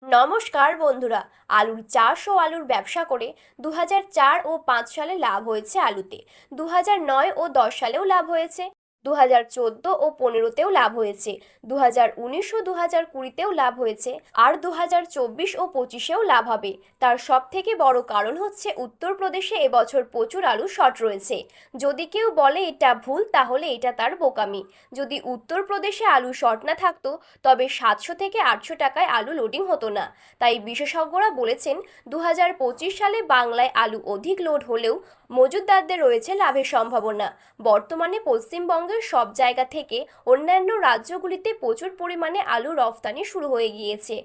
নমস্কার বন্ধুরা। আলুর চাষ ও আলুর ব্যবসা করে 2004 ও 5 সালে লাভ হয়েছে আলুতে। 2009 ও 10 সালেও লাভ হয়েছে। 2014 ও 15তেও লাভ হয়েছে। 2019 ও 2020তেও লাভ হয়েছে। আর 2024 ও 25এও লাভ হবে। তার সব থেকে বড় কারণ হচ্ছে উত্তরপ্রদেশে এবছর প্রচুর আলু শর্ট রয়েছে। যদি কেউ বলে এটা ভুল, তাহলে এটা তার বোকামি। যদি উত্তরপ্রদেশে আলু শর্ট না থাকতো, তবে 700 থেকে 800 টাকায় আলু লোডিং হতো না। তাই বিশেষজ্ঞরা বলেছেন 2025 সালে বাংলায় আলু অধিক লোড হলেও মজুতদারদের রয়েছে লাভের সম্ভাবনা। বর্তমানে পশ্চিমবঙ্গের সব জায়গা থেকে অন্যান্য রাজ্যগুলিতে প্রচুর পরিমাণে আলু রফতানি শুরু হয়ে গিয়েছে।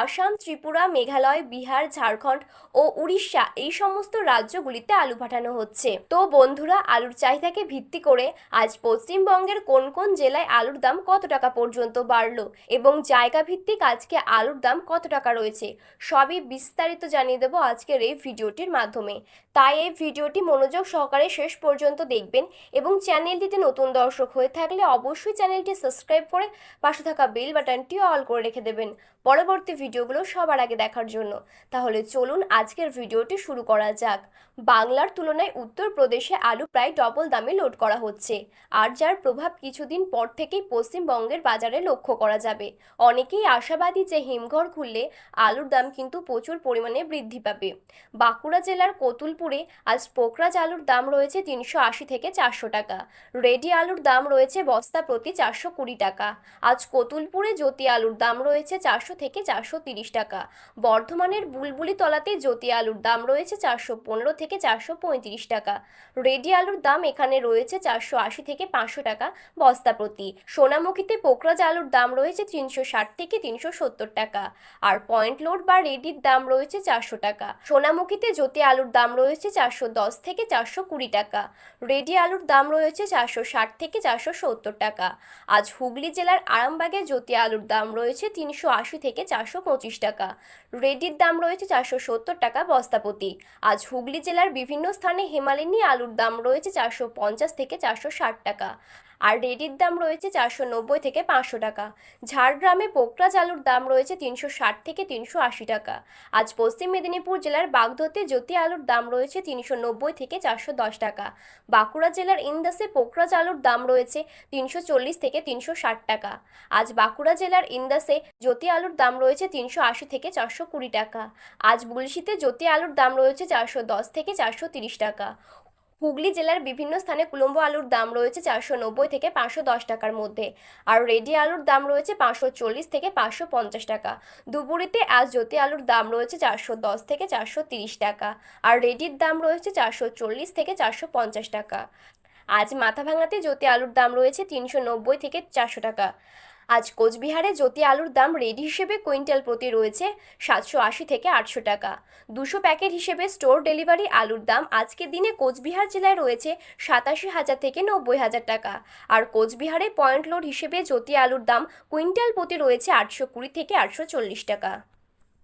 আসাম, ত্রিপুরা, মেঘালয়, বিহার, ঝাড়খণ্ড ও উড়িষ্যা এই সমস্ত রাজ্যগুলিতে আলু পাঠানো হচ্ছে। তো বন্ধুরা, আলুর চাহিদাকে ভিত্তি করে আজ পশ্চিমবঙ্গের কোন কোন জেলায় আলুর দাম কত টাকা পর্যন্ত বাড়লো এবং জায়গা ভিত্তিক আজকে আলুর দাম কত টাকা রয়েছে, সবই বিস্তারিত জানিয়ে দেবো আজকের এই ভিডিওটির মাধ্যমে। তাই এই ভিডিওটি মনোযোগ সহকারে শেষ পর্যন্ত দেখবেন এবং চ্যানেলটিতে নতুন দর্শক হয়ে থাকলে অবশ্যই চ্যানেলটি সাবস্ক্রাইব করে পাশে থাকা বেল বাটনটি অল করে রেখে দেবেন পরবর্তী ভিডিওগুলো সবার আগে দেখার জন্য। তাহলে চলুন আজকের ভিডিওটি শুরু করা যাক। বাংলার তুলনায় উত্তরপ্রদেশে আলু প্রায় ডবল দামে লোড করা হচ্ছে, আর যার প্রভাব কিছুদিন পর থেকেই পশ্চিমবঙ্গের বাজারে লক্ষ্য করা যাবে। অনেকেই আশাবাদী যে হিমঘর খুললে আলুর দাম কিন্তু প্রচুর পরিমাণে বৃদ্ধি পাবে। বাঁকুড়া জেলার কতুলপুরে আজ পোকরাজ আলুর দাম রয়েছে 380 থেকে 400 টাকা। রেডি আলুর দাম রয়েছে বস্তা প্রতি 420 টাকা। আজ কতুলপুরে জ্যোতি আলুর দাম রয়েছে 400 থেকে 430 টাকা। বর্ধমানের বুলবুলি তলাতে জ্যোতি আলুর দাম রয়েছে 415 থেকে 435 টাকা। রেডি আলুর দাম এখানে রয়েছে 480 থেকে 500 টাকা বস্তা প্রতি। সোনামুখীতে পোকরাজ আলুর দাম রয়েছে 360 থেকে 370 টাকা। আর পয়েন্ট লোড বা রেডির দাম রয়েছে 400 টাকা। সোনামুখীতে জ্যোতি আলুর দাম রয়েছে 410 থেকে 420 টাকা। রেডি আলুর দাম রয়েছে 460 থেকে 470 টাকা। আজ হুগলি জেলার আরামবাগে জ্যোতি আলুর দাম রয়েছে 380 থেকে 425 টাকা। রেডির দাম রয়েছে 470 টাকা বস্তা প্রতি। আজ হুগলি জেলার বিভিন্ন স্থানে হেমালিনী আলুর দাম রয়েছে 450 থেকে 460 টাকা। আর রেডির দাম রয়েছে 490 থেকে 500 টাকা। ঝাড়গ্রামে পোকরাজ আলুর দাম রয়েছে 360 থেকে 380 টাকা। আজ পশ্চিম মেদিনীপুর জেলার বাগদোতে জ্যোতি আলুর দাম রয়েছে 390 থেকে 410 টাকা। বাঁকুড়া জেলার ইন্দাসে পোকরাজ আলুর দাম রয়েছে 340 থেকে 360 টাকা। আজ বাঁকুড়া জেলার ইন্দাসে জ্যোতি আলুর দাম রয়েছে 380 থেকে 420 টাকা। আজ বুলশিতে জ্যোতি আলুর দাম রয়েছে 410 থেকে 430 টাকা। হুগলি জেলার বিভিন্ন স্থানে কুলম্বো আলুর দাম রয়েছে 490 থেকে 510 টাকার মধ্যে। আর রেডি আলুর দাম রয়েছে 540 থেকে 550 টাকা। ধুবুড়িতে আজ জ্যোতি আলুর দাম রয়েছে 410 থেকে 430 টাকা। আর রেডির দাম রয়েছে 440 থেকে 450 টাকা। আজ মাথাভাঙাতে জ্যোতি আলুর দাম রয়েছে 390 থেকে 400 টাকা। আজ কোচবিহারে জ্যোতি আলুর দাম রেডি হিসেবে কুইন্টাল প্রতি রয়েছে 780 থেকে 800 টাকা। 200 প্যাকেট হিসেবে স্টোর ডেলিভারি আলুর দাম আজকের দিনে কোচবিহার জেলায় রয়েছে 87,000 থেকে 90,000 টাকা। আর কোচবিহারে পয়েন্ট লোড হিসেবে জ্যোতি আলুর দাম কুইন্টাল প্রতি রয়েছে 820 থেকে 840 টাকা।